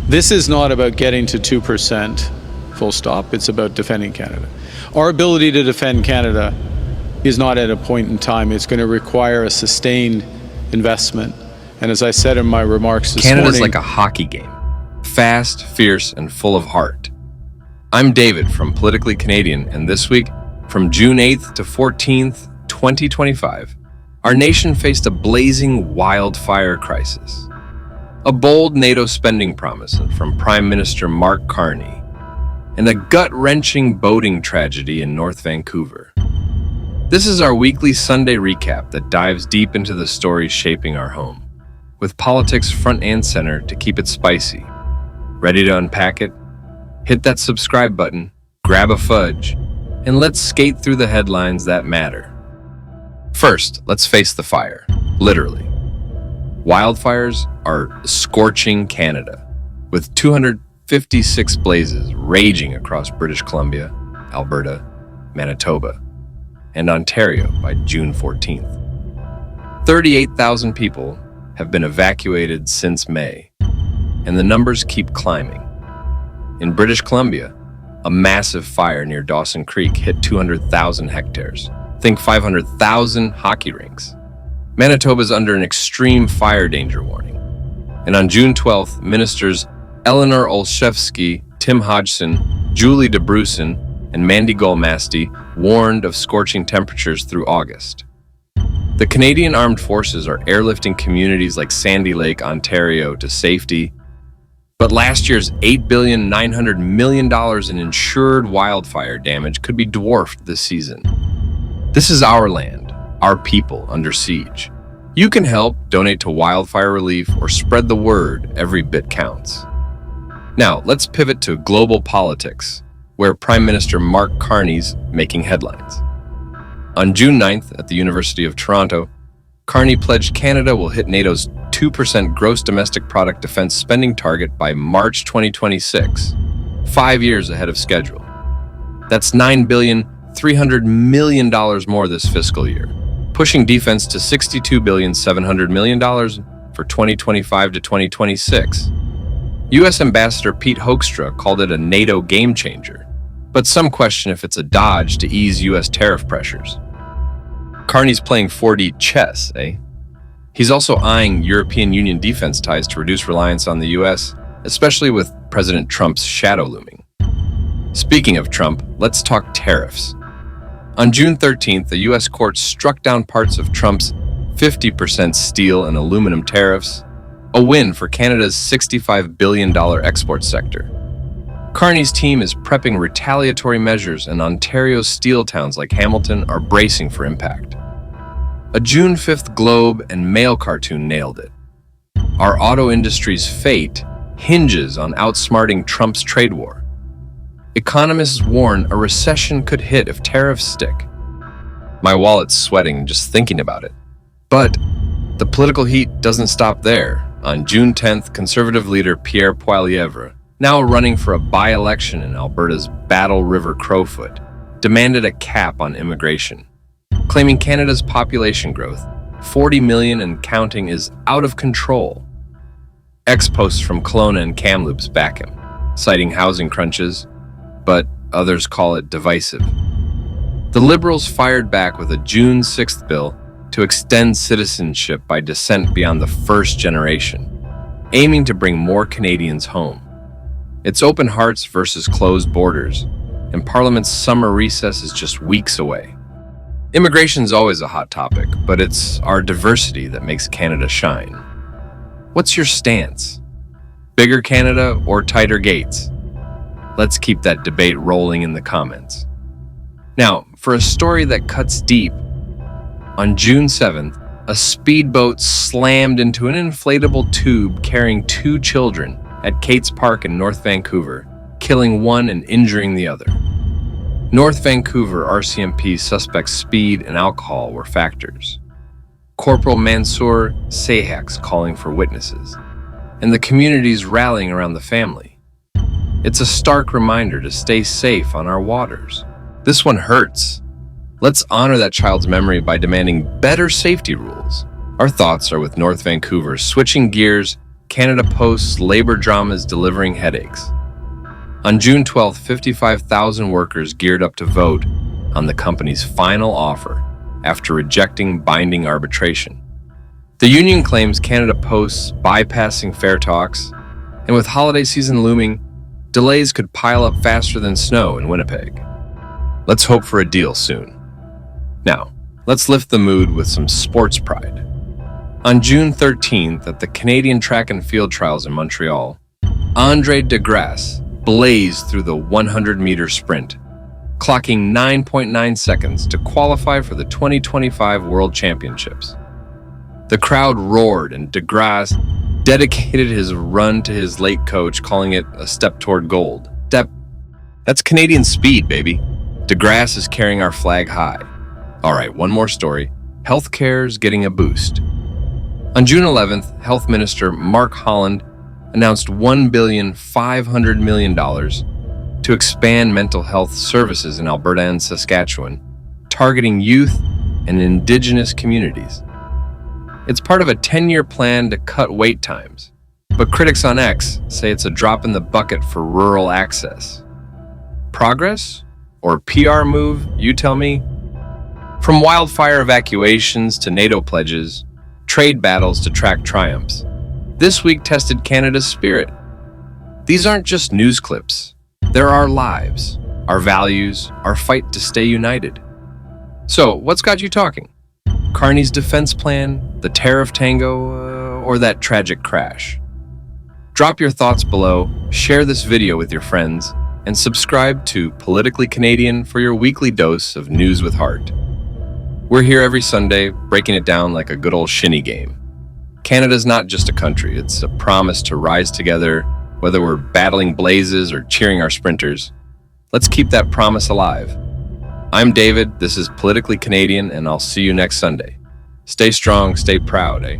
This is not about getting to 2%, full stop. It's about defending Canada. Our ability to defend Canada is not at a point in time. It's going to require a sustained investment. And as I said in my remarks this morning... Canada's like a hockey game. Fast, fierce, and full of heart. I'm David from Politically Canadian, and this week, from June 8th to 14th, 2025, our nation faced a blazing wildfire crisis. A bold NATO spending promise from Prime Minister Mark Carney, and a gut-wrenching boating tragedy in North Vancouver. This is our weekly Sunday recap that dives deep into the stories shaping our home, with politics front and center to keep it spicy. Ready to unpack it? Hit that subscribe button, grab a fudge, and let's skate through the headlines that matter. First, let's face the fire, literally. Wildfires are scorching Canada, with 256 blazes raging across British Columbia, Alberta, Manitoba, and Ontario by June 14th. 38,000 people have been evacuated since May, and the numbers keep climbing. In British Columbia, a massive fire near Dawson Creek hit 200,000 hectares. Think 500,000 hockey rinks. Manitoba is under an extreme fire danger warning. And on June 12th, ministers Eleanor Olszewski, Tim Hodgson, Julie DeBrusen, and Mandy Golmasty warned of scorching temperatures through August. The Canadian Armed Forces are airlifting communities like Sandy Lake, Ontario to safety, but last year's $8.9 billion in insured wildfire damage could be dwarfed this season. This is our land, our people under siege. You can help, donate to wildfire relief, or spread the word. Every bit counts. Now, let's pivot to global politics, where Prime Minister Mark Carney's making headlines. On June 9th, at the University of Toronto, Carney pledged Canada will hit NATO's 2% gross domestic product defense spending target by March 2026, 5 years ahead of schedule. That's $9.3 billion more this fiscal year, pushing defense to $62.7 billion for 2025 to 2026. U.S. Ambassador Pete Hoekstra called it a NATO game changer, but some question if it's a dodge to ease U.S. tariff pressures. Carney's playing 4D chess, eh? He's also eyeing European Union defense ties to reduce reliance on the U.S., especially with President Trump's shadow looming. Speaking of Trump, let's talk tariffs. On June 13th, the U.S. court struck down parts of Trump's 50% steel and aluminum tariffs, a win for Canada's $65 billion export sector. Carney's team is prepping retaliatory measures, and Ontario's steel towns like Hamilton are bracing for impact. A June 5th Globe and Mail cartoon nailed it. Our auto industry's fate hinges on outsmarting Trump's trade war. Economists warn a recession could hit if tariffs stick. My wallet's sweating just thinking about it. But the political heat doesn't stop there. On June 10th, Conservative leader Pierre Poilievre, now running for a by-election in Alberta's Battle River Crowfoot, demanded a cap on immigration, claiming Canada's population growth, 40 million and counting, is out of control. Ex-posts from Kelowna and Kamloops back him, citing housing crunches, but others call it divisive. The Liberals fired back with a June 6th bill to extend citizenship by descent beyond the first generation, aiming to bring more Canadians home. It's open hearts versus closed borders, and Parliament's summer recess is just weeks away. Immigration's always a hot topic, but it's our diversity that makes Canada shine. What's your stance? Bigger Canada or tighter gates? Let's keep that debate rolling in the comments. Now, for a story that cuts deep, on June 7th, a speedboat slammed into an inflatable tube carrying 2 children at Kate's Park in North Vancouver, killing one and injuring the other. North Vancouver RCMP suspects speed and alcohol were factors. Corporal Mansour Sahak's calling for witnesses, and the community's rallying around the family. It's a stark reminder to stay safe on our waters. This one hurts. Let's honor that child's memory by demanding better safety rules. Our thoughts are with North Vancouver, switching gears Canada posts labor dramas delivering headaches. On June 12th, 55,000 workers geared up to vote on the company's final offer after rejecting binding arbitration. The union claims Canada Post's bypassing fair talks, and with holiday season looming, delays could pile up faster than snow in Winnipeg. Let's hope for a deal soon. Now, let's lift the mood with some sports pride. On June 13th, at the Canadian Track and Field Trials in Montreal, Andre DeGrasse blazed through the 100-meter sprint, clocking 9.9 seconds to qualify for the 2025 World Championships. The crowd roared, and DeGrasse dedicated his run to his late coach, calling it a step toward gold. That's Canadian speed, baby. DeGrasse is carrying our flag high. All right, one more story. Healthcare's getting a boost. On June 11th, Health Minister Mark Holland announced $1.5 billion to expand mental health services in Alberta and Saskatchewan, targeting youth and Indigenous communities. It's part of a 10-year plan to cut wait times, but critics on X say it's a drop in the bucket for rural access. Progress? Or PR move, you tell me? From wildfire evacuations to NATO pledges, trade battles to track triumphs, this week tested Canada's spirit. These aren't just news clips. They're our lives, our values, our fight to stay united. So, what's got you talking? Carney's defense plan, the tariff tango, or that tragic crash? Drop your thoughts below, share this video with your friends, and subscribe to Politically Canadian for your weekly dose of news with heart. We're here every Sunday, breaking it down like a good old shinny game. Canada's not just a country, it's a promise to rise together, whether we're battling blazes or cheering our sprinters. Let's keep that promise alive. I'm David, this is Politically Canadian, and I'll see you next Sunday. Stay strong, stay proud, eh?